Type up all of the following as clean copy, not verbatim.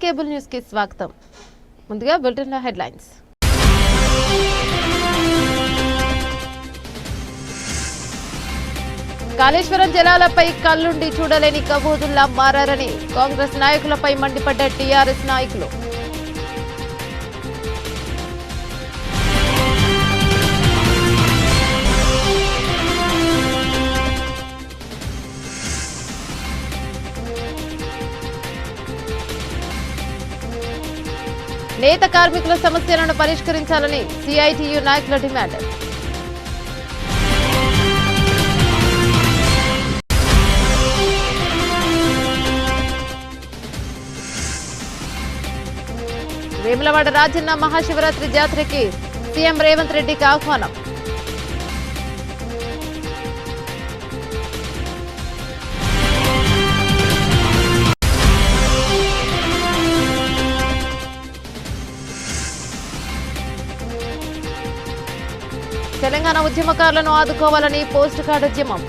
Cable news కి స్వాగతం. ముందుగా బులెటిన్ హెడ్లైన్స్. కాళేశ్వరం జలాలపై కళ్ళుండి చూడలేని కబోదుల్లా మారారని కాంగ్రెస్ నాయకులపై మండిపడ్డ టీఆర్ఎస్ నాయకులు. నేత కార్మికుల సమస్యలను పరిష్కరించాలని సిఐటియు నాయకుల డిమాండ్. వేములవాడ రాజన్న మహాశివరాత్రి జాతరకి సీఎం రేవంత్ రెడ్డికి ఆహ్వానం. తెలంగాణ ఉద్యమకారులను ఆదుకోవాలని పోస్ట్ కార్డు ఉద్యమం.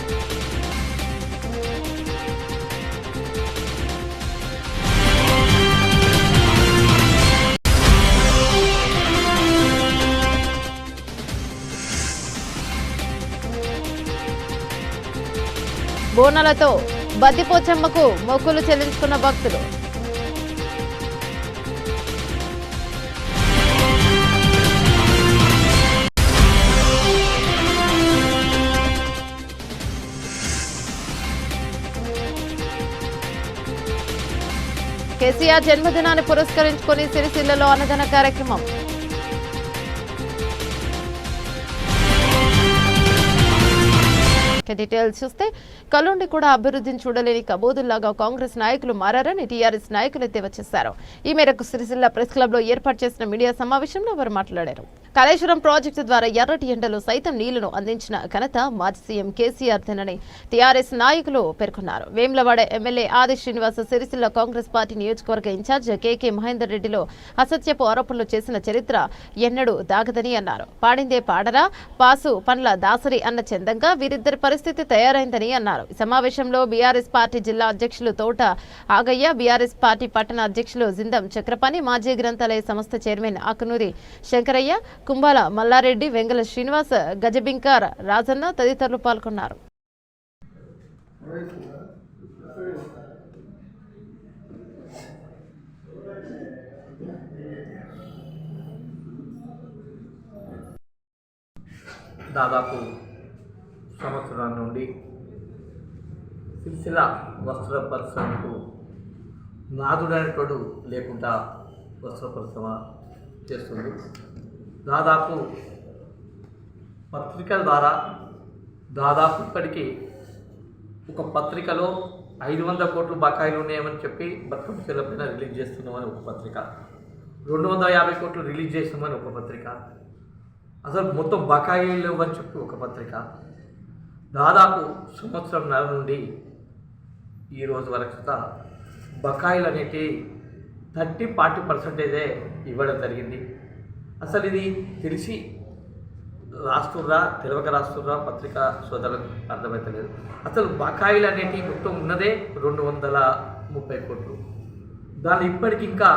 బోనాలతో బద్దిపోచమ్మకు మొక్కులు చెల్లించుకున్న భక్తులు. కేసీఆర్ జన్మదినాన్ని పురస్కరించుకుని సిరిసిల్లలో అన్నదాన కార్యక్రమం. డీటెయిల్స్ చూస్తే కళ్ళుండి కూడా అభివృద్ధిని చూడలేని కబోదుల్లాగా కాంగ్రెస్ నాయకులు మారారని టీఆర్ఎస్ నాయకులు ఎద్దేవా చేశారు. ఈ మేరకు సిరిసిల్ల ప్రెస్ క్లబ్ లో ఏర్పాటు చేసిన మీడియా సమావేశంలో వారు మాట్లాడారు. కాళేశ్వరం ప్రాజెక్టు ద్వారా ఎర్రటి ఎండలో సైతం నీళ్లను అందించిన ఘనత మాజీ సీఎం కేసీఆర్ దేనని టీఆర్ఎస్ నాయకులు పేర్కొన్నారు. వేములవాడ ఎమ్మెల్యే ఆది శ్రీనివాస్ సిరిసిల్ల కాంగ్రెస్ పార్టీ నియోజకవర్గ ఇన్ఛార్జ్ కేకే మహేందర్ రెడ్డిలో అసత్యపు ఆరోపణలు చేసిన చరిత్ర ఎన్నడూ దాగదని అన్నారు. పాడిందే పాడరా పాసు పండ్ల దాసరి అన్న చందంగా వీరిద్దరి పరిస్థితి తయారైందని అన్నారు. ఈ సమావేశంలో బీఆర్ఎస్ పార్టీ జిల్లా అధ్యక్షులు తోట ఆగయ్య, బీఆర్ఎస్ పార్టీ పట్టణ అధ్యక్షులు జిందం చక్రపాణి, మాజీ గ్రంథాలయ సంస్థ చైర్మన్ ఆకునూరి శంకరయ్య, కుంభాల మల్లారెడ్డి, వెంగళ శ్రీనివాస్, గజబింకార్ రాజన్న తదితరులు పాల్గొన్నారు. దాదాపు సంవత్సరం నుండి సిరిసిల్ల వస్త్ర పరిశ్రమకు నాదుడనేటోడు లేకుండా వస్త్ర పరిశ్రమ చేస్తుంది. దాదాపు పత్రికల ద్వారా దాదాపు ఇప్పటికీ ఒక పత్రికలో 500 కోట్లు బకాయిలు ఉన్నాయని చెప్పి బతుకమ్మ చెరువుల పైన రిలీజ్ చేస్తున్నామని ఒక పత్రిక, 250 కోట్లు రిలీజ్ చేస్తున్నామని ఒక పత్రిక, అసలు మొత్తం బకాయిలు లేవని చెప్పి ఒక పత్రిక. దాదాపు సంవత్సరంన్నర నుండి ఈ రోజు వరకు బకాయిలు అనేటివి 30-40% ఇవ్వడం జరిగింది. అసలు ఇది తెలిసి రాస్తుర్రా తెలియక రాస్తుర్రా పత్రికా సోదరులకు అర్థమవుతలేదు. అసలు బకాయిలు అనేటివి మొత్తం ఉన్నదే 230 కోట్లు. దాన్ని ఇప్పటికి ఇంకా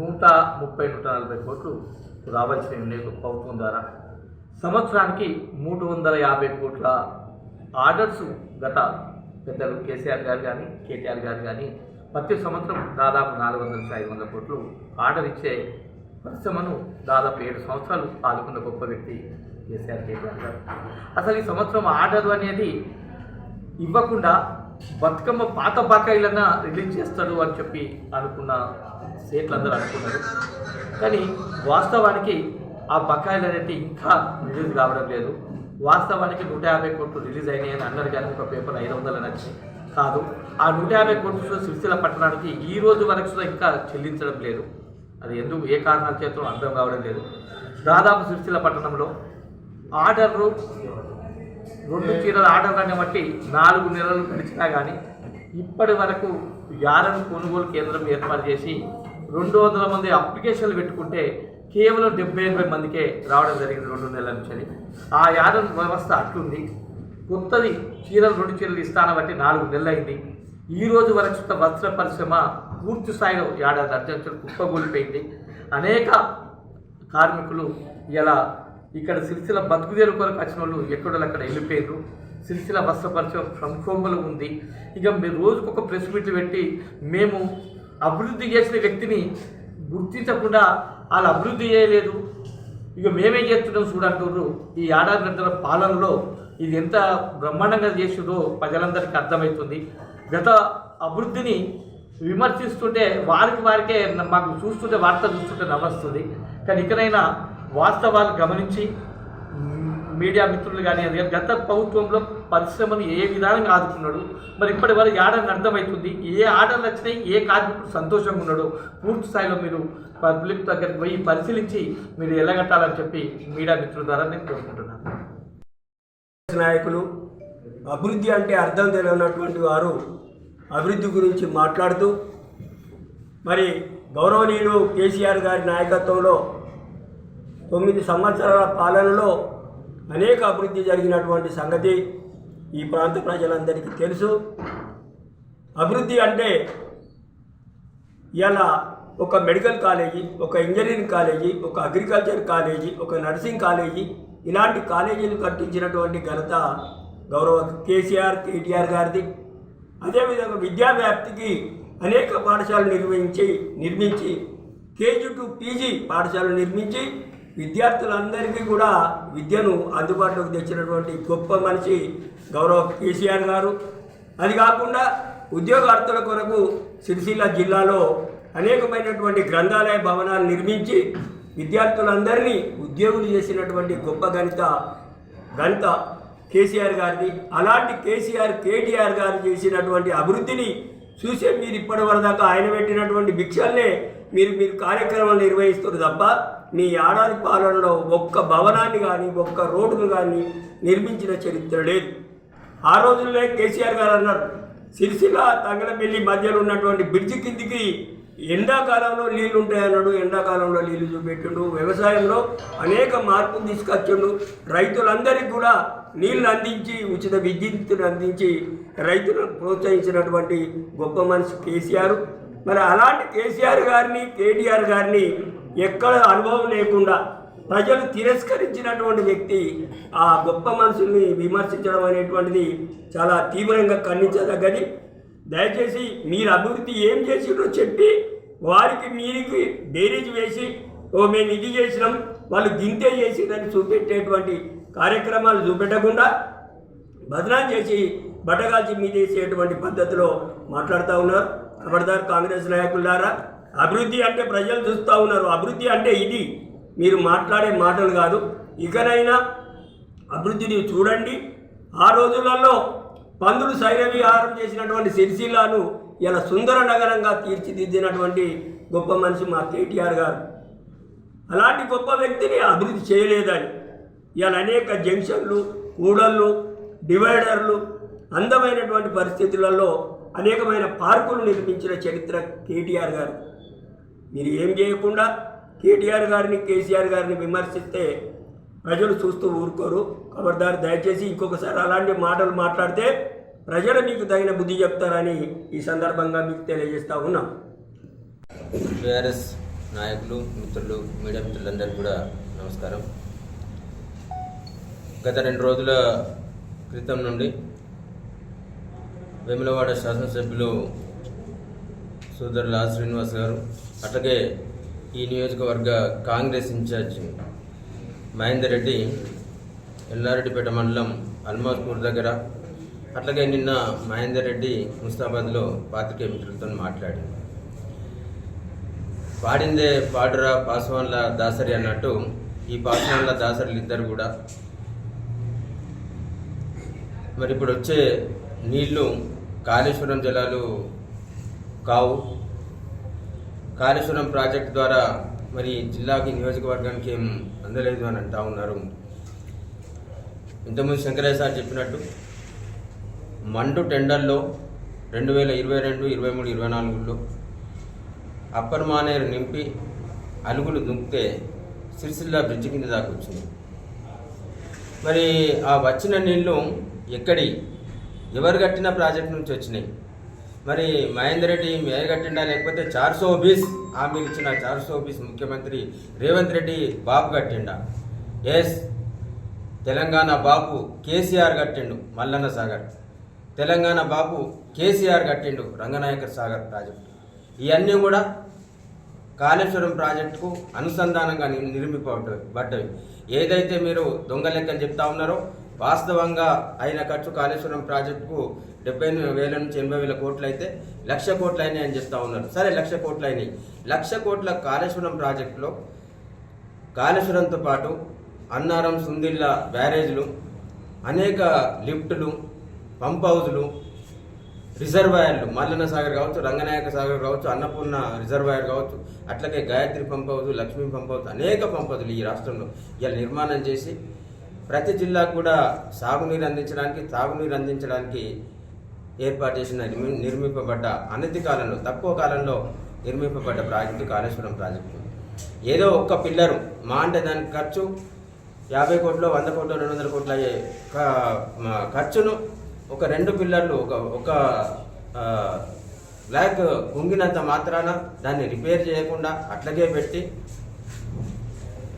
130-140 కోట్లు రావాల్సినవి లేదు ప్రభుత్వం ద్వారా. సంవత్సరానికి 350 కోట్ల ఆర్డర్స్ గత పెద్దలు కేసీఆర్ గారు కానీ కేటీఆర్ గారు కానీ ప్రతి సంవత్సరం దాదాపు 400-500 కోట్లు ఆర్డర్ ఇచ్చే పరిశ్రమను దాదాపు 7 సంవత్సరాలు ఆదుకున్న గొప్ప వ్యక్తి కేసీఆర్ కేటీఆర్ గారు. అసలు ఈ సంవత్సరం ఆర్డర్ అనేది ఇవ్వకుండా బతుకమ్మ పాత బకాయిలన్నా రిలీజ్ చేస్తాడు అని చెప్పి అనుకున్న స్టేట్లందరూ అనుకున్నారు. కానీ వాస్తవానికి ఆ బకాయిలు అనేది ఇంకా రిలీజ్ కావడం లేదు. వాస్తవానికి 150 కోట్లు రిలీజ్ అయినాయి అని అన్నారు, కానీ ఒక పేపర్ 500 నచ్చి కాదు. ఆ 150 కోట్లు సిరిసిల్ల పట్టణానికి ఈ రోజు వరకు ఇంకా చెల్లించడం లేదు. అది ఎందుకు ఏ కారణాల చేత అర్థం కావడం లేదు. దాదాపు సిరిసిల్ల పట్టణంలో ఆర్డర్లు 2 చీరల ఆర్డర్లని బట్టి 4 నెలలు గడిచినా కానీ ఇప్పటి వరకు యారన్ కొనుగోలు కేంద్రం ఏర్పాటు చేసి 200 మంది అప్లికేషన్లు పెట్టుకుంటే కేవలం 70-80 మందికే రావడం జరిగింది 2 నెలల నుంచి. ఆ యారన్ వ్యవస్థ అట్లుంది. కొత్తది చీరలు 2 చీరలు ఇస్తాన బట్టి 4 నెలలు అయింది. ఈ రోజు వరకు వస్త్ర పరిశ్రమ పూర్తి స్థాయిలో ఏడాది అధ్యక్షులు కుప్పగూలిపోయింది. అనేక కార్మికులు ఇలా ఇక్కడ సిరిసిల్ల బతుకుదేరు కొరకు వచ్చిన వాళ్ళు ఎక్కడో అక్కడ వెళ్ళిపోయారు. సిరిసిల్ల వస్త్ర పరిచయం సంక్షోభంలో ఉంది. ఇక మీరు రోజుకొక ప్రెస్ మీట్లు పెట్టి మేము అభివృద్ధి చేసిన వ్యక్తిని గుర్తించకుండా వాళ్ళు అభివృద్ధి చేయలేదు, ఇక మేమేం చేస్తున్నాం చూడంటున్నారు. ఈ ఏడాది గంటల పాలనలో ఇది ఎంత బ్రహ్మాండంగా చేసిందో ప్రజలందరికీ అర్థమవుతుంది. గత అభివృద్ధిని విమర్శిస్తుంటే వారికే మాకు చూస్తుంటే వార్త చూస్తుంటే నవ్వొస్తుంది. కానీ ఇకనైనా వాస్తవాలు గమనించి మీడియా మిత్రులు కానీ గత ప్రభుత్వంలో పరిశ్రమను ఏ విధానంగా ఆదుకున్నాడు, మరి ఇప్పటి వరకు ఆర్డర్ని అర్థమవుతుంది. ఏ ఆర్డర్లు వచ్చినాయి, ఏ కార్మికుడు సంతోషంగా ఉన్నాడో పూర్తి స్థాయిలో మీరు పబ్లిక్ దగ్గరికి పోయి పరిశీలించి మీరు ఎల్లగట్టాలని చెప్పి మీడియా మిత్రుల ద్వారా నేను కోరుకుంటున్నాను. నాయకులు అభివృద్ధి అంటే అర్థం తెలియనటువంటి వారు అభివృద్ధి గురించి మాట్లాడుతూ మరి గౌరవనీయులు కేసీఆర్ గారి నాయకత్వంలో 9 సంవత్సరాల పాలనలో అనేక అభివృద్ధి జరిగినటువంటి సంగతి ఈ ప్రాంత ప్రజలందరికీ తెలుసు. అభివృద్ధి అంటే ఇలా ఒక మెడికల్ కాలేజీ, ఒక ఇంజనీరింగ్ కాలేజీ, ఒక అగ్రికల్చర్ కాలేజీ, ఒక నర్సింగ్ కాలేజీ, ఇలాంటి కాలేజీలు కట్టించినటువంటి ఘనత గౌరవ కేటీఆర్ గారిది. అదేవిధంగా విద్యా వ్యాప్తికి అనేక పాఠశాలలు నిర్మించి కేజీ టు పీజీ పాఠశాలలు నిర్మించి విద్యార్థులందరికీ కూడా విద్యను అందుబాటులోకి తెచ్చినటువంటి గొప్ప మనిషి గౌరవ కేసీఆర్ గారు. అది కాకుండా ఉద్యోగార్థుల కొరకు సిరిసిల్ల జిల్లాలో అనేకమైనటువంటి గ్రంథాలయ భవనాలు నిర్మించి విద్యార్థులందరినీ ఉద్యోగులు చేసినటువంటి గొప్ప ఘనత కేసీఆర్ గారిది. అలాంటి కేటీఆర్ గారు చేసినటువంటి అభివృద్ధిని చూసే మీరు ఇప్పటి వరదాకా ఆయన పెట్టినటువంటి భిక్షల్నే మీరు కార్యక్రమాలు నిర్వహిస్తారు తప్ప మీ ఏడాది పాలనలో ఒక్క భవనాన్ని కానీ ఒక్క రోడ్డును కానీ నిర్మించిన చరిత్ర లేదు. ఆ రోజుల్లో కేసీఆర్ గారు అన్నారు, సిరిసిల్ల తంగలపల్లి మధ్యలో ఉన్నటువంటి బ్రిడ్జి కిందికి ఎండాకాలంలో నీళ్లు ఉంటాయన్నాడు. ఎండాకాలంలో నీళ్లు చూపెట్టిండు. వ్యవసాయంలో అనేక మార్పులు తీసుకొచ్చిండు. రైతులందరికీ కూడా నీళ్లు అందించి ఉచిత విద్యుత్తును అందించి రైతులను ప్రోత్సహించినటువంటి గొప్ప మనిషి కేసీఆర్. మరి అలాంటి కేసీఆర్ గారిని కేటీఆర్ గారిని ఎక్కడ అనుభవం లేకుండా ప్రజలు తిరస్కరించినటువంటి వ్యక్తి ఆ గొప్ప మనుషుల్ని విమర్శించడం అనేటువంటిది చాలా తీవ్రంగా ఖండించదగ్గది. దయచేసి మీరు అభివృద్ధి ఏం చేసిరో చెప్పి వారికి మీరికి బేరీజ్ వేసి మేము ఇది చేసినాం వాళ్ళు గింతే చేసిరని చూపెట్టేటువంటి కార్యక్రమాలు చూపెట్టకుండా బదనాం చేసి బట్టగాల్చి మీదేసేటువంటి పద్ధతిలో మాట్లాడుతూ ఉన్నారు. ఖబర్దార్ కాంగ్రెస్ నాయకులారా, అభివృద్ధి అంటే ప్రజలు చూస్తూ ఉన్నారు. అభివృద్ధి అంటే ఇది మీరు మాట్లాడే మాటలు కాదు. ఇకనైనా అభివృద్ధిని చూడండి. ఆ రోజులలో పందులు శైల విహారం చేసినటువంటి సిరిసిల్లాను ఇలా సుందర నగరంగా తీర్చిదిద్దినటువంటి గొప్ప మనిషి మా కేటీఆర్ గారు. అలాంటి గొప్ప వ్యక్తిని అభివృద్ధి చేయలేదని ఇలా అనేక జంక్షన్లు, కూడళ్ళు, డివైడర్లు, అందమైనటువంటి పరిస్థితులలో అనేకమైన పార్కులు నిర్మించిన చరిత్ర కేటీఆర్ గారు. మీరు ఏం చేయకుండా కేటీఆర్ గారిని కేసీఆర్ గారిని విమర్శిస్తే ప్రజలు చూస్తూ ఊరుకోరు. ఖబర్దార్, దయచేసి ఇంకొకసారి అలాంటి మాటలు మాట్లాడితే ప్రజలు మీకు తగిన బుద్ధి చెప్తారని ఈ సందర్భంగా మీకు తెలియజేస్తూ ఉన్నాం. టీఆర్ఎస్ నాయకులు, మిత్రులు, మీడియా మిత్రులందరికీ కూడా నమస్కారం. గత 2 రోజుల క్రితం నుండి వేములవాడ శాసనసభ్యులు సోదరులు శ్రీనివాస్ గారు, అట్లాగే ఈ నియోజకవర్గ కాంగ్రెస్ ఇన్ఛార్జ్ మహేందర్ రెడ్డి ఎల్లారెడ్డిపేట మండలం అల్మాస్పూర్ దగ్గర, అట్లాగే నిన్న మహేందర్ రెడ్డి ముస్తాబాద్లో పాత్రికేయ మిత్రులతో మాట్లాడి పాడిందే పాడురా పాస్వాన్ల దాసరి అన్నట్టు ఈ పాస్వాన్ల దాసరులు ఇద్దరు కూడా మరి ఇప్పుడు వచ్చే నీళ్లు కాళేశ్వరం జలాలు కావు. కాళేశ్వరం ప్రాజెక్టు ద్వారా మరి జిల్లాకి నియోజకవర్గానికి ఏం అందలేదు అని అంటా ఉన్నారు. ఇంతకుముందు శంకరయ్య సార్ చెప్పినట్టు మండు టెండర్లో 2022, 23, 24లో అప్పర్ మానేరు నింపి అలుగులు దుంపితే సిరిసిల్ల బ్రిడ్జి కింద దాకా వచ్చింది. మరి ఆ వచ్చిన నీళ్లు ఎవరు కట్టిన ప్రాజెక్ట్ నుంచి వచ్చినాయి? మరి మహేందర్ రెడ్డి మేయ కట్టిండా లేకపోతే 420 హామీలు ఇచ్చిన 420 ముఖ్యమంత్రి రేవంత్ రెడ్డి బాబు కట్టిండా? ఎస్, తెలంగాణ బాబు కేసీఆర్ కట్టిండు మల్లన్న సాగర్, తెలంగాణ బాబు కేసీఆర్ కట్టిండు రంగనాయక సాగర్ ప్రాజెక్టు. ఇవన్నీ కూడా కాళేశ్వరం ప్రాజెక్టుకు అనుసంధానంగా నిర్మింపబడ్డవి. ఏదైతే మీరు దొంగ లెక్కని చెప్తా ఉన్నారో వాస్తవంగా అయిన ఖర్చు కాళేశ్వరం ప్రాజెక్టుకు 70,000 నుంచి 80,000 కోట్లు అయితే 1,00,000 కోట్లు అయినాయి అని చెప్తా ఉన్నారు. సరే, 1,00,000 కోట్లు అయినాయి. 1,00,000 కోట్ల కాళేశ్వరం ప్రాజెక్టులో కాళేశ్వరంతో పాటు అన్నారం, సుందిళ్ళ బ్యారేజ్లు, అనేక లిఫ్టులు, పంప్ హౌజులు, రిజర్వాయర్లు, మల్లన్న సాగర్ కావచ్చు, రంగనాయక సాగర్ కావచ్చు, అన్నపూర్ణ రిజర్వాయర్ కావచ్చు, అట్లాగే Gayatri pump house, Lakshmi pump house, అనేక పంప్ హౌజులు ఈ రాష్ట్రంలో ఇలా నిర్మాణం చేసి ప్రతి జిల్లాకు కూడా సాగునీరు అందించడానికి, తాగునీరు అందించడానికి ఏర్పాటు చేసిన నిర్మింపబడ్డ అనతి కాలంలో, తక్కువ కాలంలో నిర్మింపబడ్డ ప్రాజెక్టు కాళేశ్వరం ప్రాజెక్టు. ఏదో ఒక్క పిల్లరు మా అంటే దానికి ఖర్చు 50 కోట్లు, 100 కోట్లు, 200 కోట్లు అయ్యే ఖర్చును ఒక 2 పిల్లర్లు ఒక బ్లాక్ కుంగినంత మాత్రాన దాన్ని రిపేర్ చేయకుండా అట్లాగే పెట్టి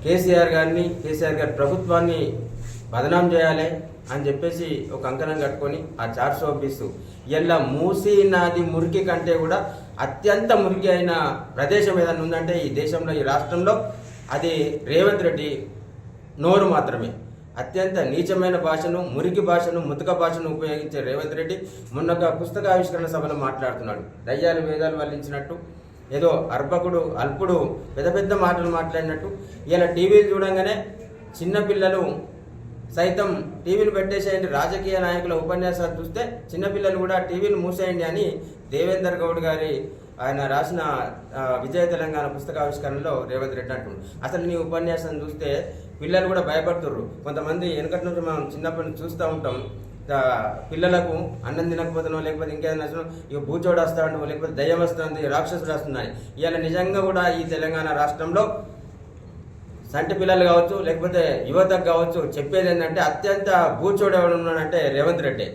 కేసీఆర్ గారి ప్రభుత్వాన్ని బదనాం చేయాలి అని చెప్పేసి ఒక అంకణం కట్టుకొని ఆ 420 ఇలా మూసీ నది మురికి కంటే కూడా అత్యంత మురికి అయిన ప్రదేశం ఏదైనా ఉందంటే ఈ దేశంలో, ఈ రాష్ట్రంలో, అది రేవంత్ రెడ్డి నోరు మాత్రమే. అత్యంత నీచమైన భాషను, మురికి భాషను, ముతక భాషను ఉపయోగించే రేవంత్ రెడ్డి మొన్న ఒక పుస్తకావిష్కరణ సభలో మాట్లాడుతున్నాడు. దయ్యాలు వేదాలు వల్లించినట్టు, ఏదో అల్పుడు పెద్ద పెద్ద మాటలు మాట్లాడినట్టు. ఇలా టీవీలు చూడంగానే చిన్నపిల్లలు సైతం టీవీలు పెట్టేసేయండి, రాజకీయ నాయకుల ఉపన్యాసాలు చూస్తే చిన్నపిల్లలు కూడా టీవీలు మూసేయండి అని దేవేందర్ గౌడ్ గారి ఆయన రాసిన విజయ తెలంగాణ పుస్తకావిష్కరణలో రేవంత్ రెడ్డి అంటున్నాడు. అసలు నీ ఉపన్యాసం చూస్తే పిల్లలు కూడా భయపడుతుర్రు. కొంతమంది వెనకటి నుంచి మనం చిన్నప్పటి నుంచి చూస్తూ ఉంటాం, పిల్లలకు అన్నం తినకపోతున్నాం, లేకపోతే ఇంకేదైనా ఇక బూచోడు వస్తాడు, లేకపోతే దయ్యం వస్తుంది, రాక్షసుడు వస్తున్నాయి. ఇవాళ నిజంగా కూడా ఈ తెలంగాణ రాష్ట్రంలో సంటి పిల్లలు కావచ్చు, లేకపోతే యువతకు కావచ్చు, చెప్పేది ఏంటంటే అత్యంత బూచోడు ఎవడు ఉన్నాడంటే రేవంత్ రెడ్డి.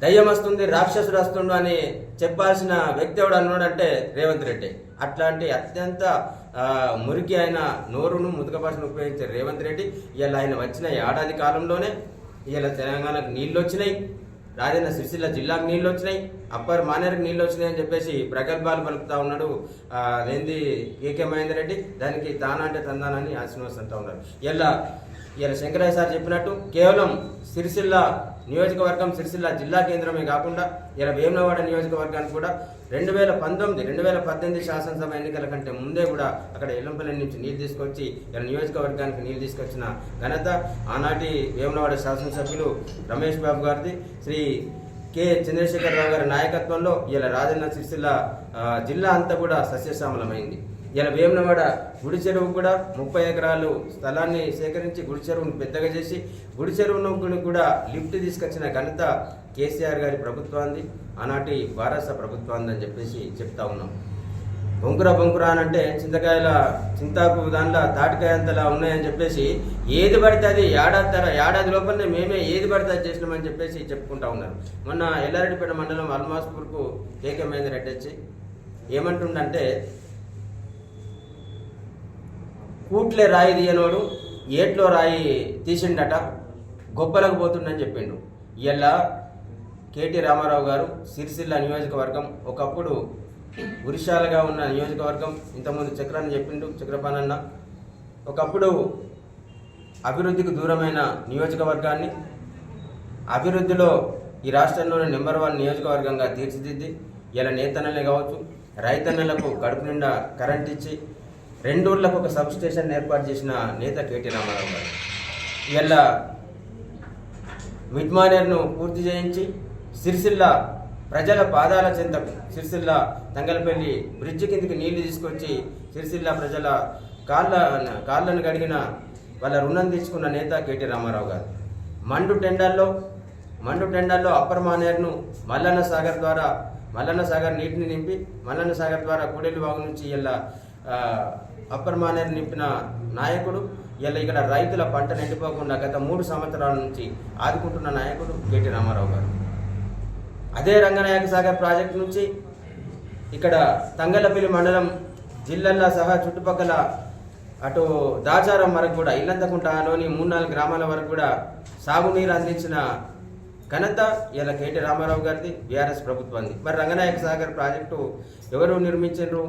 దయ్యం వస్తుంది, రాక్షసుడు వస్తుండు అని చెప్పాల్సిన వ్యక్తి ఎవడు అన్నాడంటే రేవంత్ రెడ్డి. అట్లాంటి అత్యంత మురికి అయిన నోరును, ముతక భాషను ఉపయోగించే రేవంత్ రెడ్డి ఇలా ఆయన వచ్చిన ఏడాది కాలంలోనే ఇలా తెలంగాణకు నీళ్ళు వచ్చినాయి, రాజన్న సిరిసిల్ల జిల్లాకు నీళ్ళు వచ్చినాయి, అప్పర్ మానేరుకు నీళ్ళు వచ్చినాయి అని చెప్పేసి ప్రగల్భాలు పలుకుతా ఉన్నాడు ఏంది కేకే మహేందర్ రెడ్డి. దానికి తానా అంటే తందానని ఆశీర్వాసం అంటూ ఉన్నారు. ఇలా శంకరయ్య సార్ చెప్పినట్టు కేవలం సిరిసిల్ల నియోజకవర్గం, సిరిసిల్ల జిల్లా కేంద్రమే కాకుండా ఇలా వేములవాడ నియోజకవర్గానికి కూడా 2018 శాసనసభ ఎన్నికల కంటే ముందే కూడా అక్కడ ఎల్లంపల్లి నుంచి నీళ్ళు తీసుకొచ్చి ఇలా నియోజకవర్గానికి నీళ్ళు తీసుకొచ్చిన ఘనత ఆనాటి వేములవాడ శాసనసభ్యులు రమేష్ బాబు గారిది. శ్రీ కె చంద్రశేఖరరావు గారి నాయకత్వంలో ఇలా రాజన్న సిరిసిల్ల జిల్లా అంతా కూడా సస్యశ్యామలమైంది. ఇలా వేములవాడ గుడి చెరువు కూడా 30 ఎకరాలు స్థలాన్ని సేకరించి గుడి చెరువును పెద్దగా చేసి గుడి చెరువును కూడా లిఫ్ట్ తీసుకొచ్చిన ఘనత కేసీఆర్ గారి ప్రభుత్వాన్ని, ఆనాటి వారస ప్రభుత్వాన్ని అని చెప్పేసి చెప్తా ఉన్నాం. బొంకురా అని అంటే చింతాకు దానిలో తాటికాయ అంతలా ఉన్నాయని చెప్పేసి ఏది పడితే అది ఏడాది లోపలనే మేమే ఏది పడితే అది చేసినామని చెప్పేసి చెప్పుకుంటా ఉన్నారు. మొన్న ఎల్లారెడ్డిపేట మండలం అల్మాస్పూర్కు కేకే మహేందర్ రెడ్డి వచ్చి ఏమంటుండంటే, కూట్లే రాయి తీయనోడు ఏట్లో రాయి తీసిండట, గొప్పలకు పోతుండని చెప్పిండు. ఇలా కేటీ రామారావు గారు సిరిసిల్ల నియోజకవర్గం ఒకప్పుడు ఉరిశాలగా ఉన్న నియోజకవర్గం, ఇంతకుముందు చక్రాన్ని చెప్పిండు చక్రపానన్న, ఒకప్పుడు అభివృద్ధికి దూరమైన నియోజకవర్గాన్ని అభివృద్ధిలో ఈ రాష్ట్రంలోని నెంబర్ 1 నియోజకవర్గంగా తీర్చిదిద్ది ఇలా నేతన్నలే కావచ్చు, రైతన్నలకు కడుపు నిండా కరెంట్ ఇచ్చి 2 ఊర్లకు ఒక సబ్ స్టేషన్ ఏర్పాటు చేసిన నేత కేటీ రామారావు గారు. ఇలా మిడ్మానేర్ను పూర్తి చేయించి సిరిసిల్ల ప్రజల పాదాల చెంతకు, సిరిసిల్ల తంగలపల్లి బ్రిడ్జ్ కిందికి నీళ్లు తీసుకొచ్చి సిరిసిల్ల ప్రజల కాళ్ళను కడిగిన వాళ్ళ రుణం తీసుకున్న నేత కేటీ రామారావు గారు. మండు టెండాల్లో అప్పర్ మానేర్ను మల్లన్న సాగర్ నీటిని నింపి మల్లన్న సాగర్ ద్వారా కూడేలు వాగు నుంచి ఇలా అప్పర్ మానేరు నింపిన నాయకుడు. ఇలా ఇక్కడ రైతుల పంటను ఎండిపోకుండా గత 3 సంవత్సరాల నుంచి ఆదుకుంటున్న నాయకుడు కేటీ రామారావు గారు. అదే రంగనాయక సాగర్ ప్రాజెక్టు నుంచి ఇక్కడ తంగలపల్లి మండలం జిల్లాల్లో సహా చుట్టుపక్కల అటు దాచారం వరకు కూడా ఇల్లంతకుంటలోని 3-4 గ్రామాల వరకు కూడా సాగునీరు అందించిన ఘనత ఇలా కేటీ రామారావు గారిది, బీఆర్ఎస్ ప్రభుత్వాన్ని. మరి రంగనాయక సాగర్ ప్రాజెక్టు ఎవరు నిర్మించారు?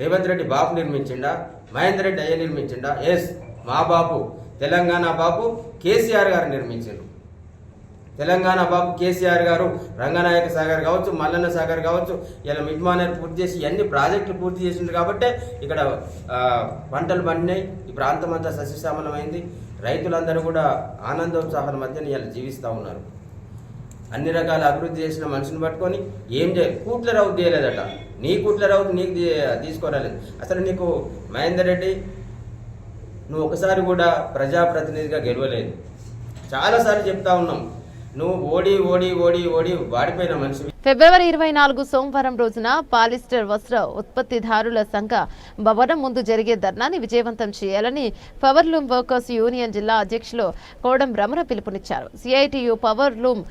రేవంత్ రెడ్డి బాబు నిర్మించిండా? మహేందర్ రెడ్డి అయ్య నిర్మించిండా? ఎస్, మా బాబు, తెలంగాణ బాబు కేసీఆర్ గారు నిర్మించారు. తెలంగాణ బాబు కేసీఆర్ గారు రంగనాయక సాగర్ కావచ్చు, మల్లన్న సాగర్ కావచ్చు, ఇలా మిడ్మానేర్ పూర్తి చేసి అన్ని ప్రాజెక్టులు పూర్తి చేసిండు కాబట్టి ఇక్కడ పంటలు పండినాయి. ఈ ప్రాంతం అంతా సస్యశ్యామలమైంది. రైతులందరూ కూడా ఆనందోత్సాహాల మధ్య ఇలా జీవిస్తూ ఉన్నారు. అన్ని రకాల అభివృద్ధి చేసిన మనిషిని పట్టుకొని ఏం చేయాలి? కూట్ల రౌతు చేయలేదట. నీ కూట్ల రౌతు నీకు తీసుకోరాలేదు. అసలు నీకు మహేందర్ రెడ్డి నువ్వు ఒకసారి కూడా ప్రజాప్రతినిధిగా గెలవలేదు. చాలాసార్లు చెప్తా ఉన్నాం, నువ్వు ఓడి ఓడి ఓడి ఓడి వాడిపోయిన మనిషి. ఫిబ్రవరి 24 సోమవారం రోజున పాలిస్టర్ వస్త్ర ఉత్పత్తిదారుల సంఘ భవనం ముందు జరిగే ధర్నాని విజయవంతం చేయాలని పవర్లూమ్ వర్కర్స్ యూనియన్ జిల్లా అధ్యక్షులు కోడం రమణ పిలుపునిచ్చారు. సిఐటియు పవర్లూమ్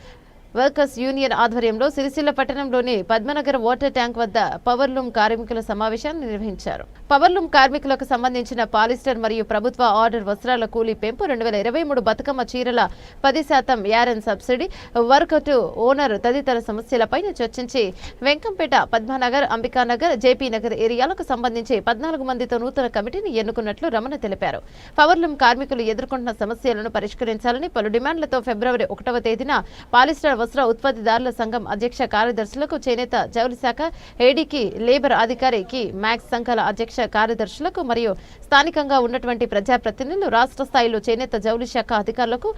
వర్కర్స్ యూనియన్ ఆధ్వర్యంలో సిరిసిల్ల పట్టణంలోని పద్మనగర్ వాటర్ ట్యాంక్ వద్ద పవర్లూమ్ కార్మికుల సమావేశాన్ని నిర్వహించారు. పవర్లూమ్ కార్మికులకు సంబంధించిన పాలిస్టర్ మరియు ప్రభుత్వ ఆర్డర్ వస్త్రాల కూలీ పెంపు, 2023 బతుకమ్మ చీరల 10% yarn subsidy, work to owner తదితర సమస్యలపై చర్చించి వెంకంపేట, పద్మనగర్, అంబికానగర్, జేపీ నగర్ ఏరియాలకు సంబంధించి 14 మందితో నూతన కమిటీని ఎన్నుకున్నట్లు రమణ తెలిపారు. పవర్లూమ్ కార్మికులు ఎదుర్కొంటున్న సమస్యలను పరిష్కరించాలని పలు డిమాండ్లతో ఫిబ్రవరి 1వ తేదీన పాలిస్టర్ వస్త్ర ఉత్పత్తిదారుల సంఘం అధ్యక్ష కార్యదర్శులకు, చేనేత జౌళి శాఖ ఏడీకి, లేబర్ అధికారికి, మ్యాక్స్ సంఘాల అధ్యక్ష కార్యదర్శులకు మరియు స్థానికంగా ఉన్నటువంటి ప్రజాప్రతినిధులు, రాష్ట్ర స్థాయిలో చేనేత జౌళి శాఖ అధికారులకు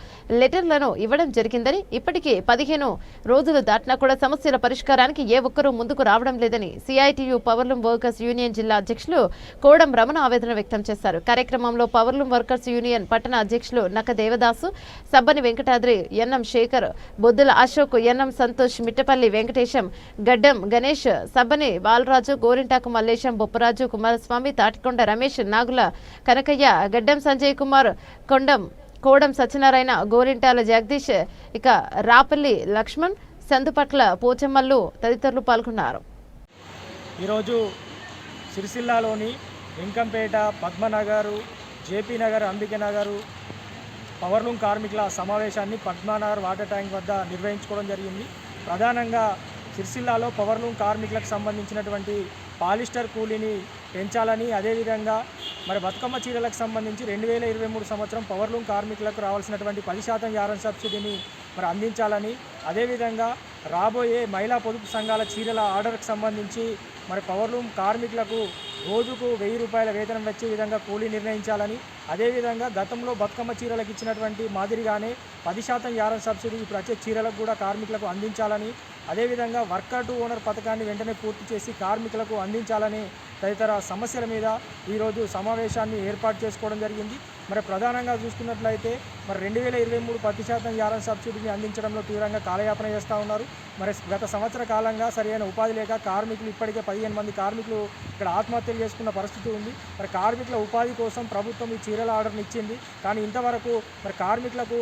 లెటర్లను ఇవ్వడం జరిగిందని, ఇప్పటికే 15 రోజులు దాటినా కూడా సమస్యల పరిష్కారానికి ఏ ఒక్కరూ ముందుకు రావడం లేదని సిఐటియు పవర్లూమ్ వర్కర్స్ యూనియన్ జిల్లా అధ్యక్షులు కోడం రమణ ఆవేదన వ్యక్తం చేశారు. కార్యక్రమంలో పవర్లూమ్ వర్కర్స్ యూనియన్ పట్టణ అధ్యక్షులు నక్క దేవదాసు, సబ్బని వెంకటాద్రి, ఎన్ఎం శేఖర్, బొద్దుల అశోక్, ఎన్ఎం సంతోష్, మిట్టపల్లి వెంకటేశం, గడ్డం గణేష్, సబ్బని బాలరాజు, గోరింటాకు మల్లేశం, బొప్పరాజు, కుమారస్వామి, తాటికొండ రమేష్, నాగుల కనకయ్య, గడ్డం సంజయ్ కుమార్, కోడం సత్యనారాయణ, గోరింటాల జగదీష్, ఇక రాపల్లి లక్ష్మణ్, సందుపట్ల పోచమ్మల్లు తదితరులు పాల్గొన్నారు. ఈరోజు సిరిసిల్లాలోని వెంకంపేట, పద్మనగరు, జేపీ నగర్, అంబికనగరు పవర్లూమ్ కార్మికుల సమావేశాన్ని పద్మనగర్ వాటర్ ట్యాంక్ వద్ద నిర్వహించుకోవడం జరిగింది. ప్రధానంగా సిరిసిల్లాలో పవర్లూమ్ కార్మికులకు సంబంధించినటువంటి పాలిస్టర్ కూలీని పెంచాలని, అదేవిధంగా మరి బతుకమ్మ చీరలకు సంబంధించి 2023 సంవత్సరం పవర్లూమ్ కార్మికులకు రావాల్సినటువంటి 10% యారన్ సబ్సిడీని మరి అందించాలని, అదేవిధంగా రాబోయే మహిళా పొదుపు సంఘాల చీరల ఆర్డర్కి సంబంధించి మరి పవర్లూమ్ కార్మికులకు రోజుకు 1000 రూపాయల వేతనం వచ్చే విధంగా కూలీ నిర్ణయించాలని, అదేవిధంగా గతంలో బతుకమ్మ చీరలకు ఇచ్చినటువంటి మాదిరిగానే 10% యారన్ సబ్సిడీ ఇప్పుడు వచ్చే చీరలకు కూడా కార్మికులకు అందించాలని, అదేవిధంగా వర్కర్ టు ఓనర్ పథకాన్ని వెంటనే పూర్తి చేసి కార్మికులకు అందించాలని తదితర సమస్యల మీద ఈరోజు సమావేశాన్ని ఏర్పాటు చేసుకోవడం జరిగింది. మరి ప్రధానంగా చూసుకున్నట్లయితే మరి 2023 10% యారన్ సబ్సిడీని అందించడంలో తీవ్రంగా కాలయాపన చేస్తూ ఉన్నారు. మరి గత సంవత్సర కాలంగా సరైన ఉపాధి లేక కార్మికులు ఇప్పటికే 15 మంది కార్మికులు ఇక్కడ ఆత్మహత్యలు చేసుకున్న పరిస్థితి ఉంది. మరి కార్మికుల ఉపాధి కోసం ప్రభుత్వం ఈ చీరల ఆర్డర్ని ఇచ్చింది. కానీ ఇంతవరకు మరి కార్మికులకు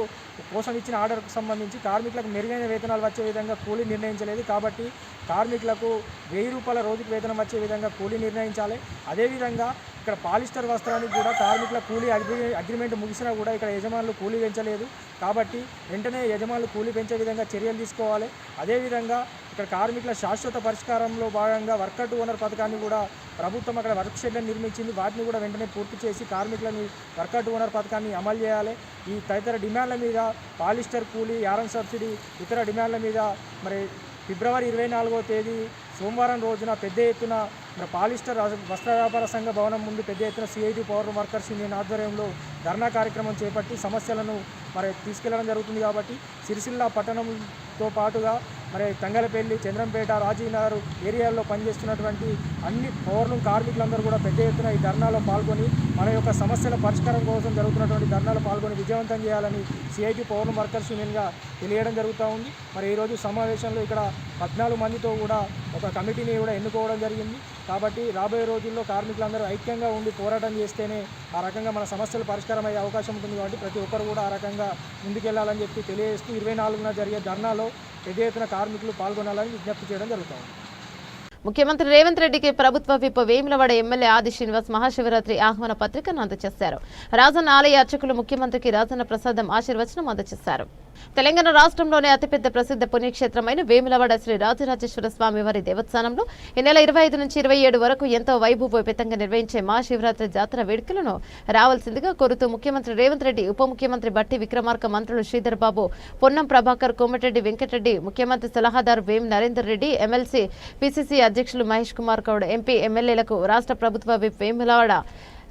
కోసం ఇచ్చిన ఆర్డర్కు సంబంధించి కార్మికులకు మెరుగైన వేతనాలు వచ్చే విధంగా కూలీ నిర్ణయించలేదు. కాబట్టి కార్మికులకు 1000 రూపాయల రోజుకు వేతనం వచ్చే విధంగా కూలీ నిర్ణయించాలి. అదేవిధంగా ఇక్కడ పాలిస్టర్ వస్త్రానికి కూడా కార్మికుల కూలీ అగ్రిమెంట్ ముగిసినా కూడా ఇక్కడ యజమానులు కూలీ పెంచలేదు. కాబట్టి వెంటనే యజమానులు కూలీ పెంచే విధంగా చర్యలు తీసుకోవాలి. అదేవిధంగా ఇక్కడ కార్మికుల శాశ్వత పరిష్కారంలో భాగంగా వర్కర్ టు ఓనర్ పథకాన్ని కూడా ప్రభుత్వం అక్కడ వర్క్ షెడ్లను నిర్మించింది. వాటిని కూడా వెంటనే పూర్తి చేసి కార్మికులని వర్కర్ టు ఓనర్ పథకాన్ని అమలు చేయాలి. ఈ తదితర డిమాండ్ల మీద పాలిస్టర్ కూలీ, యారన్ సబ్సిడీ, ఇతర డిమాండ్ల మీద మరి ఫిబ్రవరి 24వ తేదీ సోమవారం రోజున పెద్ద ఎత్తున పాలిస్టర్ వస్త్ర వ్యాపార సంఘ భవనం ముందు పెద్ద ఎత్తున సిఐటి పవర్ వర్కర్స్ యూనియన్ ఆధ్వర్యంలో ధర్నా కార్యక్రమం చేపట్టి సమస్యలను మరి తీసుకెళ్లడం జరుగుతుంది. కాబట్టి సిరిసిల్ల పట్టణంతో పాటుగా మరి తంగలపల్లి, చంద్రంపేట, రాజీవ్ నగర్ ఏరియాల్లో పనిచేస్తున్నటువంటి అన్ని పవర్లూమ్ కార్మికులందరూ కూడా పెద్ద ఎత్తున ఈ ధర్నాలో పాల్గొని మన యొక్క సమస్యల పరిష్కారం కోసం జరుగుతున్నటువంటి ధర్నాలో పాల్గొని విజయవంతం చేయాలని సిఐటి పవర్లూమ్ వర్కర్స్ యూనియన్గా తెలియడం జరుగుతూ ఉంది. మరి ఈరోజు సమావేశంలో ఇక్కడ 14 మందితో కూడా ఒక కమిటీని కూడా ఎన్నుకోవడం జరిగింది. కాబట్టి రాబోయే రోజుల్లో కార్మికులందరూ ఐక్యంగా ఉండి పోరాటం చేస్తేనే ఆ రకంగా మన సమస్యలు పరిష్కారం అయ్యే అవకాశం ఉంటుంది. కాబట్టి ప్రతి ఒక్కరు కూడా ఆ రకంగా ముందుకెళ్లాలని చెప్పి తెలియజేస్తూ 24న జరిగే ధర్నాలో పెద్ద ఎత్తున కార్మికులు పాల్గొనాలని విజ్ఞప్తి చేయడం జరుగుతుంది. ముఖ్యమంత్రి రేవంత్ రెడ్డికి ప్రభుత్వ విప్ వేములవాడ ఎమ్మెల్యే ఆది శ్రీనివాస్ మహాశివరాత్రి ఆహ్వాన పత్రికను అందజేశారు. రాజన్న ఆలయ అర్చకులు ముఖ్యమంత్రికి రాజన్న ప్రసాదం ఆశీర్వచనం అందజేశారు. తెలంగాణ రాష్ట్రంలోనే అతిపెద్ద ప్రసిద్ధ పుణ్యక్షేత్రమైన వేములవాడ శ్రీ రాజరాజేశ్వర స్వామి వారి దేవస్థానంలో ఈ నెల 25 నుంచి 27 వరకు ఎంతో వైభవోపేతంగా నిర్వహించే మహాశివరాత్రి జాతర వేడుకలను రావాల్సిందిగా కోరుతూ ముఖ్యమంత్రి రేవంత్ రెడ్డి, ఉప ముఖ్యమంత్రి బట్టి విక్రమార్క, మంత్రులు శ్రీధర్ బాబు, పొన్నం ప్రభాకర్, కోమటిరెడ్డి వెంకటరెడ్డి, ముఖ్యమంత్రి సలహాదారు వేం నరేందర్ రెడ్డి, ఎమ్మెల్సీ పిసిసి అధ్యక్షులు మహేష్ కుమార్ గౌడ్, ఎంపీ ఎమ్మెల్యేలకు రాష్ట్ర ప్రభుత్వ విప్ వేములవాడ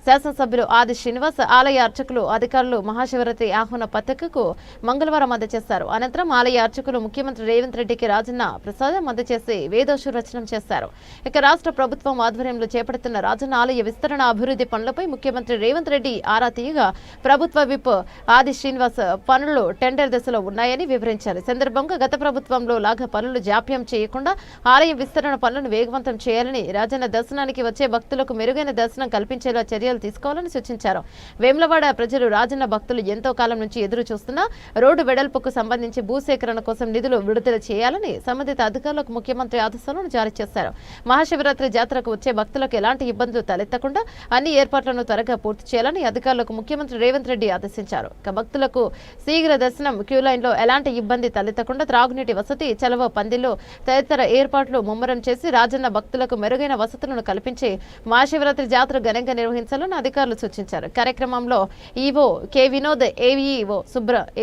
శాసనసభ్యులు ఆది శ్రీనివాస్, ఆలయ అర్చకులు, అధికారులు మహాశివరాత్రి ఆహ్వాన పత్రికకు మంగళవారం అందజేశారు. అనంతరం ఆలయ అర్చకులు ముఖ్యమంత్రి రేవంత్ రెడ్డికి రాజన్న ప్రసాదం అందజేసి వేదోశీర్వచనం చేశారు. ఇక రాష్ట్ర ప్రభుత్వం ఆధ్వర్యంలో చేపడుతున్న రాజన్న ఆలయ విస్తరణ అభివృద్ధి పనులపై ముఖ్యమంత్రి రేవంత్ రెడ్డి ఆరా తీయగా ప్రభుత్వ విప్ ఆది శ్రీనివాస్ పనులు టెండర్ దశలో ఉన్నాయని వివరించారు. సందర్భంగా గత ప్రభుత్వంలో లాగా పనులు జాప్యం చేయకుండా ఆలయం విస్తరణ పనులను వేగవంతం చేయాలని, రాజన్న దర్శనానికి వచ్చే భక్తులకు మెరుగైన దర్శనం కల్పించేలా చర్యలు తీసుకోవాలని సూచించారు. వేములవాడ ప్రజలు రాజన్న భక్తులు ఎంతో కాలం నుంచి ఎదురు చూస్తున్న రోడ్డు వెడల్పుకు సంబంధించి భూసేకరణ కోసం నిధులు విడుదల చేయాలని సంబంధిత అధికారులకు ముఖ్యమంత్రి ఆదేశాలను జారీ చేశారు. మహాశివరాత్రి జాతరకు వచ్చే భక్తులకు ఎలాంటి ఇబ్బందులు తలెత్తకుండా అన్ని ఏర్పాట్లను త్వరగా పూర్తి చేయాలని అధికారులకు ముఖ్యమంత్రి రేవంత్ రెడ్డి ఆదేశించారు. ఇక భక్తులకు శీఘ్ర దర్శనం, క్యూ లైన్ లో ఎలాంటి ఇబ్బంది తలెత్తకుండా త్రాగునీటి వసతి, చలవ పందిళ్లు తదితర ఏర్పాట్లు ముమ్మరం చేసి రాజన్న భక్తులకు మెరుగైన వసతులను కల్పించి మహాశివరాత్రి జాతర ఘనంగా నిర్వహించాలని అధికారులు సూచించారు. కార్యక్రమంలో EO K Vinod, AEO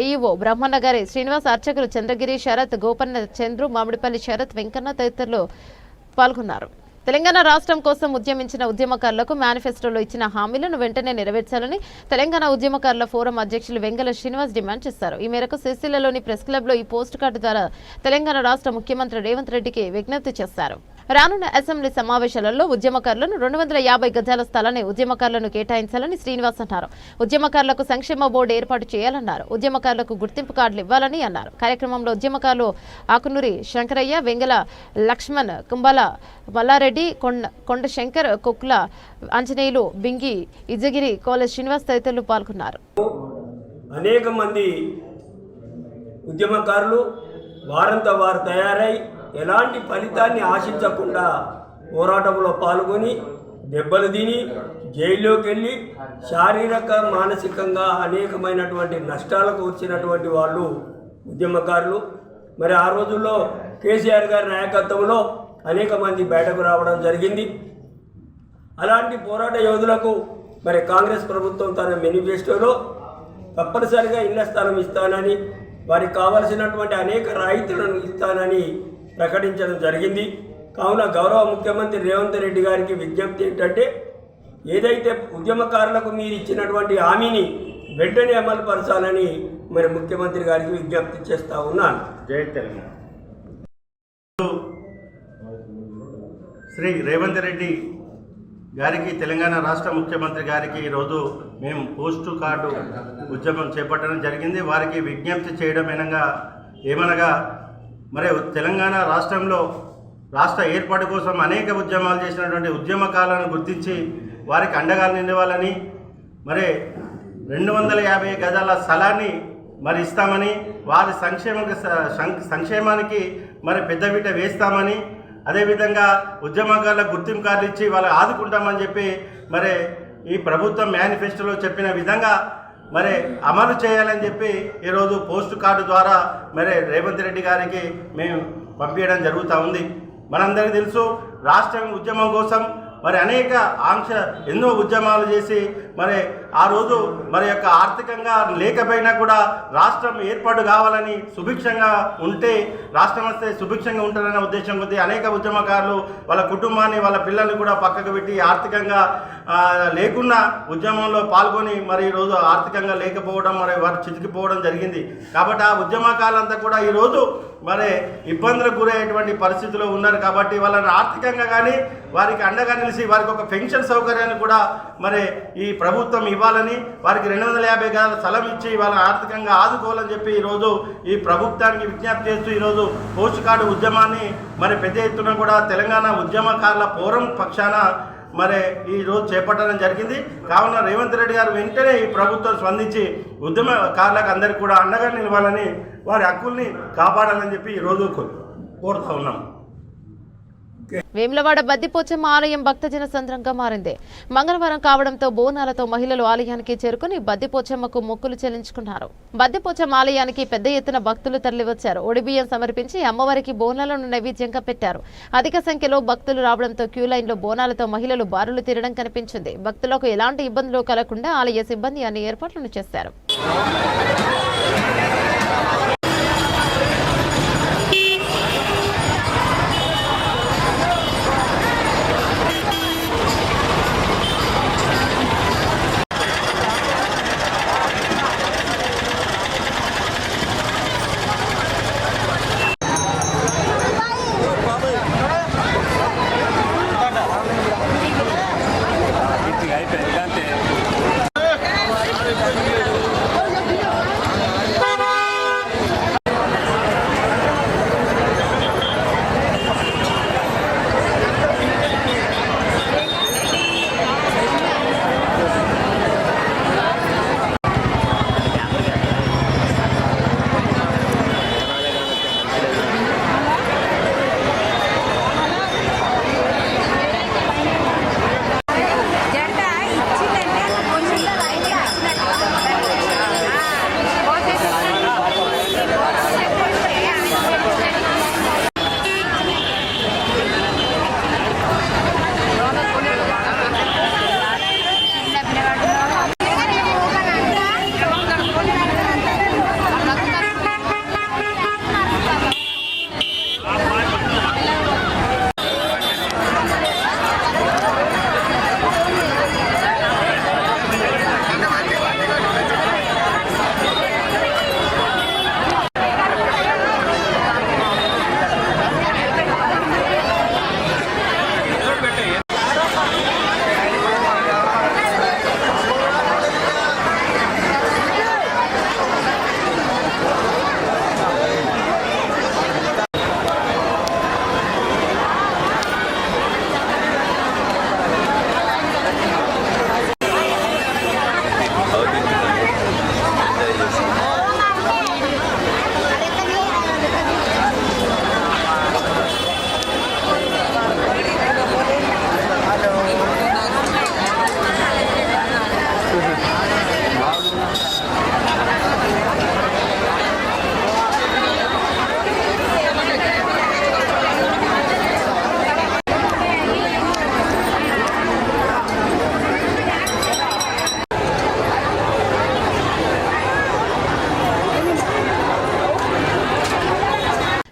AEO బ్రహ్మన్నగారి శ్రీనివాస్, అర్చకులు చంద్రగిరి శరత్, గోపన్న చంద్రు, మామిడిపల్లి శరత్, వెంకన్న తదితరులు పాల్గొన్నారు. తెలంగాణ రాష్ట్రం కోసం ఉద్యమించిన ఉద్యమకారులకు మేనిఫెస్టోలో ఇచ్చిన హామీలను వెంటనే నెరవేర్చాలని తెలంగాణ ఉద్యమకారుల ఫోరం అధ్యక్షులు వెంగళ శ్రీనివాస్ డిమాండ్ చేశారు. ఈ మేరకు సిరిసిల్లలోని ప్రెస్ క్లబ్లో ఈ పోస్ట్ కార్డు ద్వారా తెలంగాణ రాష్ట్ర ముఖ్యమంత్రి రేవంత్ రెడ్డికి విజ్ఞప్తి చేశారు. రానున్న అసెంబ్లీ సమావేశాలలో ఉద్యమకారులను 250 గజాల స్థలాన్ని ఉద్యమకారులను కేటాయించాలని శ్రీనివాస్ అన్నారు. ఉద్యమకారులకు సంక్షేమ బోర్డు ఏర్పాటు చేయాలన్నారు. ఉద్యమకారులకు గుర్తింపు కార్డులు ఇవ్వాలని అన్నారు. కార్యక్రమంలో ఉద్యమకారులు ఆకునూరి శంకరయ్య, వెంగళ లక్ష్మణ్, కుంబాల మల్లారెడ్డి, కొండ శంకర్, కుక్ల ఆంజనేయులు, బింగి ఇజగిరి, కోల శ్రీనివాస్ తదితరులు పాల్గొన్నారు. అనేక మంది ఉద్యమకారులు వారంతా వారు తయారై ఎలాంటి ఫలితాన్ని ఆశించకుండా పోరాటంలో పాల్గొని దెబ్బలు తిని జైల్లోకి వెళ్ళి శారీరక మానసికంగా అనేకమైనటువంటి నష్టాలకు వచ్చినటువంటి వాళ్ళు ఉద్యమకారులు. మరి ఆ రోజుల్లో కేసీఆర్ గారి నాయకత్వంలో అనేక మంది బయటకు రావడం జరిగింది. అలాంటి పోరాట యోధులకు మరి కాంగ్రెస్ ప్రభుత్వం తన మేనిఫెస్టోలో తప్పనిసరిగా ఇళ్ల స్థలం ఇస్తానని, వారికి కావలసినటువంటి అనేక రాయితీలను ఇస్తానని ప్రకటించడం జరిగింది. కావున గౌరవ ముఖ్యమంత్రి రేవంత్ రెడ్డి గారికి విజ్ఞప్తి ఏంటంటే, ఏదైతే ఉద్యమకారులకు మీరు ఇచ్చినటువంటి హామీని వెంటనే అమలు పరచాలని మరి ముఖ్యమంత్రి గారికి విజ్ఞప్తి చేస్తూ ఉన్నాను. జై తెలంగాణ. శ్రీ రేవంత్ రెడ్డి గారికి, తెలంగాణ రాష్ట్ర ముఖ్యమంత్రి గారికి ఈరోజు మేము పోస్టు కార్డు ఉద్యమం చేపట్టడం జరిగింది. వారికి విజ్ఞప్తి చేయడం ఏమనగా మరి తెలంగాణ రాష్ట్రంలో రాష్ట్ర ఏర్పాటు కోసం అనేక ఉద్యమాలు చేసినటువంటి ఉద్యమకారులను గుర్తించి వారికి అండగా నిలవాలని, మరి 250 గజాల స్థలాన్ని మరి ఇస్తామని, వారి సంక్షేమానికి మరి పెద్దపీట వేస్తామని, అదేవిధంగా ఉద్యమకారులకు గుర్తింపు కార్డులు ఇచ్చి వాళ్ళని ఆదుకుంటామని చెప్పి మరి ఈ ప్రభుత్వం మేనిఫెస్టోలో చెప్పిన విధంగా మరి అమలు చేయాలని చెప్పి ఈరోజు పోస్ట్ కార్డు ద్వారా మరి రేవంత్ రెడ్డి గారికి మేము పంపించడం జరుగుతూ ఉంది. మనందరికీ తెలుసు, రాష్ట్రం ఉద్యమం కోసం మరి అనేక ఎన్నో ఉద్యమాలు చేసి మరి ఆ రోజు మరి యొక్క ఆర్థికంగా లేకపోయినా కూడా రాష్ట్రం ఏర్పాటు కావాలని, సుభిక్షంగా ఉంటే రాష్ట్రం వస్తే సుభిక్షంగా ఉంటారనే ఉద్దేశం కొద్దీ అనేక ఉద్యమకారులు వాళ్ళ కుటుంబాన్ని, వాళ్ళ పిల్లల్ని కూడా పక్కకు పెట్టి ఆర్థికంగా లేకున్నా ఉద్యమంలో పాల్గొని మరి ఈరోజు ఆర్థికంగా లేకపోవడం, మరి వారు చితికిపోవడం జరిగింది. కాబట్టి ఆ ఉద్యమకారులంతా కూడా ఈరోజు మరి ఇబ్బందులకు గురయ్యేటువంటి పరిస్థితిలో ఉన్నారు. కాబట్టి వాళ్ళని ఆర్థికంగా కానీ వారికి అండగా నిలిచి వారికి ఒక పెన్షన్ సౌకర్యాన్ని కూడా మరి ఈ ప్రభుత్వం ఇవ్వాలని, వారికి 250 గజాల స్థలం ఇచ్చి వాళ్ళని ఆర్థికంగా ఆదుకోవాలని చెప్పి ఈరోజు ఈ ప్రభుత్వానికి విజ్ఞప్తి చేస్తూ ఈరోజు పోస్ట్ కార్డు ఉద్యమాన్ని మరి పెద్ద ఎత్తున కూడా తెలంగాణ ఉద్యమకారుల ఫోరం పక్షాన మరి ఈరోజు చేపట్టడం జరిగింది. కావున రేవంత్ రెడ్డి గారు వెంటనే ఈ ప్రభుత్వం స్పందించి ఉద్యమకారులకు అందరికీ కూడా అండగా నిలవాలని, వారి హక్కుల్ని కాపాడాలని చెప్పి ఈరోజు కోరుతా ఉన్నాం. వేములవాడ బద్దిపోచమ్మ ఆలయం భక్తజన సంద్రంగా మారింది. మంగళవారం కావడంతో బోనాలతో మహిళలు ఆలయానికి చేరుకుని బద్దిపోచమ్మకు మొక్కులు చెల్లించుకున్నారు. బద్దిపోచమ్మ ఆలయానికి పెద్ద ఎత్తున భక్తులు తరలివచ్చారు. ఒడిబియ్యం సమర్పించి అమ్మవారికి బోనాలను నైవేద్యంగా పెట్టారు. అధిక సంఖ్యలో భక్తులు రావడంతో క్యూ లైన్లో బోనాలతో మహిళలు బారులు తీరడం కనిపించింది. భక్తులకు ఎలాంటి ఇబ్బందులు కలగకుండా ఆలయ సిబ్బంది అన్ని ఏర్పాట్లను చేశారు.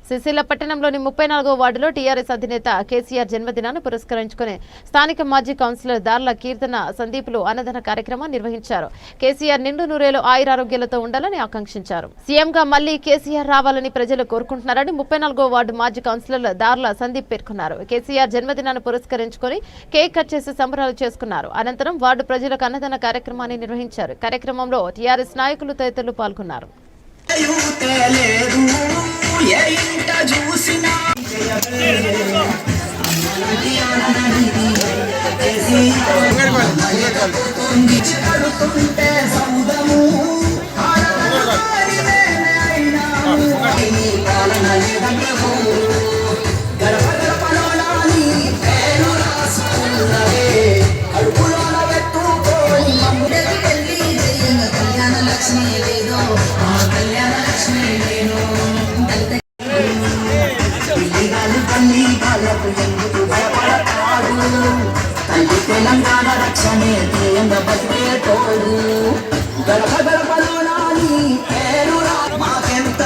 సిరిసిల్ల పట్టణంలోని 34వ వార్డులో టీఆర్ఎస్ అధినేత కేసీఆర్ జన్మదినాన్ని పురస్కరించుకుని స్థానిక మాజీ కౌన్సిలర్ దార్ల కీర్తన సందీపులు అన్నదాన కార్యక్రమం నిర్వహించారు. కేసీఆర్ నిండు నూరేలు ఆయురారోగ్యాలతో ఉండాలని ఆకాంక్షించారు. సీఎంగా మళ్లీ కేసీఆర్ రావాలని ప్రజలు కోరుకుంటున్నారని 34వ వార్డు మాజీ కౌన్సిలర్ దార్ల సందీప్ పేర్కొన్నారు. కేసీఆర్ జన్మదినాన్ని పురస్కరించుకుని కేక్ కట్ చేసి సంబరాలు చేసుకున్నారు. అనంతరం వార్డు ప్రజలకు అన్నదాన కార్యక్రమాన్ని నిర్వహించారు. కార్యక్రమంలో టీఆర్ఎస్ నాయకులు తదితరులు పాల్గొన్నారు. తెలంగాణ రక్షణే బతికే తోడు గడప గడపలో నాని పేరు మాకెంత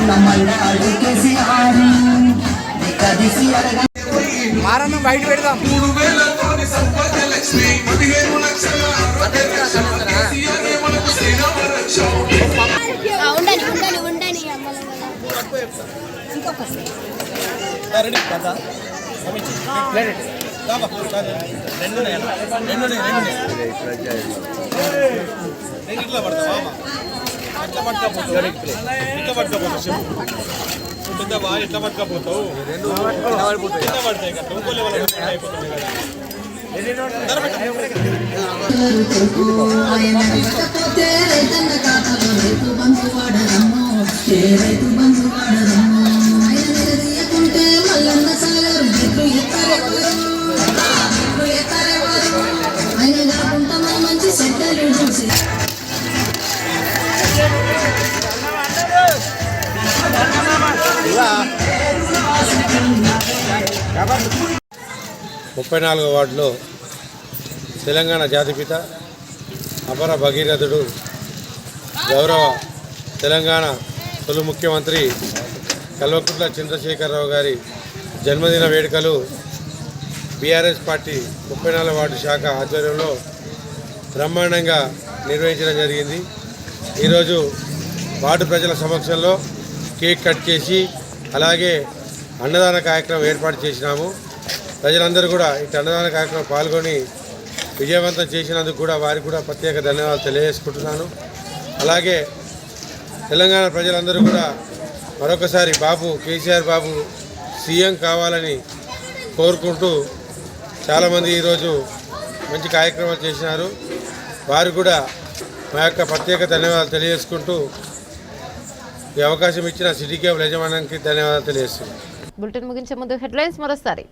నమ్మల్లాడు కేసీఆర్ దిక్కదిసి అడగ మారన్న బయట పెడదాం. ఉండని ఎట్లా పట్టుకపోతావు ఆయన లేకపోతే రైతన్న ఖాతాలో రైతు బంధు వాడరమ్మో రైతు బంధు వాడరమ్మో ఆయన నిలదీయకుంటే మల్లన్న సాగర్ బిడ్లు ఎత్తారెవరు ఆయన కాకుండా మంచి సెట్టలు చూసి 34వ వార్డులో తెలంగాణ జాతిపిత అపర భగీరథుడు గౌరవ తెలంగాణ తొలి ముఖ్యమంత్రి కల్వకుంట్ల చంద్రశేఖరరావు గారి జన్మదిన వేడుకలు బీఆర్ఎస్ పార్టీ 34వ వార్డు శాఖ ఆధ్వర్యంలో బ్రహ్మాండంగా నిర్వహించడం జరిగింది. ఈరోజు వార్డు ప్రజల సమక్షంలో కేక్ కట్ చేసి అలాగే అన్నదాన కార్యక్రమం ఏర్పాటు చేసినాము. ప్రజలందరూ కూడా ఇటు అన్నదాన కార్యక్రమం పాల్గొని విజయవంతం చేసినందుకు కూడా వారికి కూడా ప్రత్యేక ధన్యవాదాలు తెలియజేసుకుంటున్నాను. అలాగే తెలంగాణ ప్రజలందరూ కూడా మరొకసారి కేసీఆర్ బాబు సీఎం కావాలని కోరుకుంటూ చాలామంది ఈరోజు మంచి కార్యక్రమాలు చేసినారు. వారు కూడా మా యొక్క ప్రత్యేక ధన్యవాదాలు తెలియజేసుకుంటూ ఈ అవకాశం ఇచ్చిన సిటీ కేబుల్ యజమానానికి ధన్యవాదాలు తెలియజేస్తున్నాను. బులెటిన్ ముగించే ముందు హెడ్లైన్స్ మరోసారి.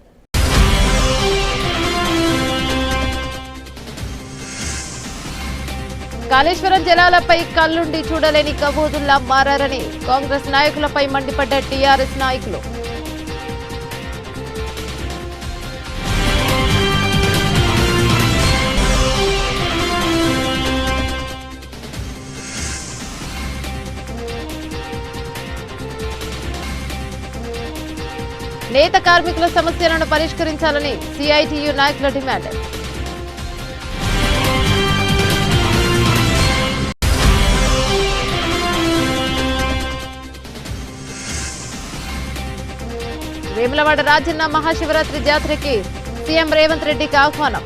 కాళేశ్వరం జలాలపై కళ్ళుండి చూడలేని కబోదుల్లా మారని కాంగ్రెస్ నాయకులపై మండిపడ్డ టీఆర్ఎస్ నాయకులు. నేత కార్మికుల సమస్యలను పరిష్కరించాలని సిఐటియు నాయకుల డిమాండ్. వేములవాడ రాజన్న మహాశివరాత్రి జాతరకి సీఎం రేవంత్ రెడ్డికి ఆహ్వానం.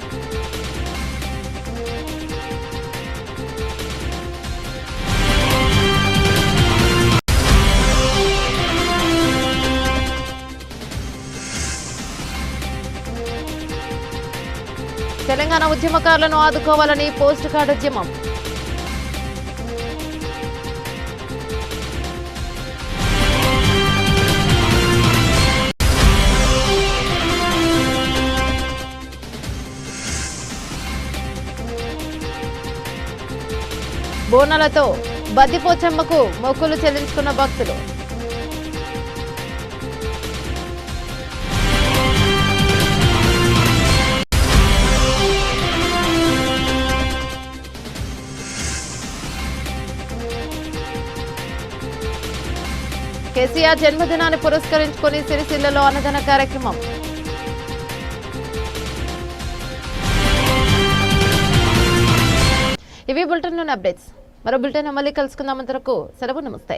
తెలంగాణ ఉద్యమకారులను ఆదుకోవాలని పోస్ట్ కార్డు ఉద్యమం. బోనాలతో బద్దిపోచమ్మకు మొక్కులు చెల్లించుకున్న భక్తులు. కేసీఆర్ జన్మదినాన్ని పురస్కరించుకుని సిరిసిల్లలో అన్నదాన కార్యక్రమం. ఇవి బులెటిన్లోని అప్డేట్స్. మరో బులెటిన్ మళ్ళీ కలుసుకుందాం. అంతవరకు సెలవు, నమస్తే.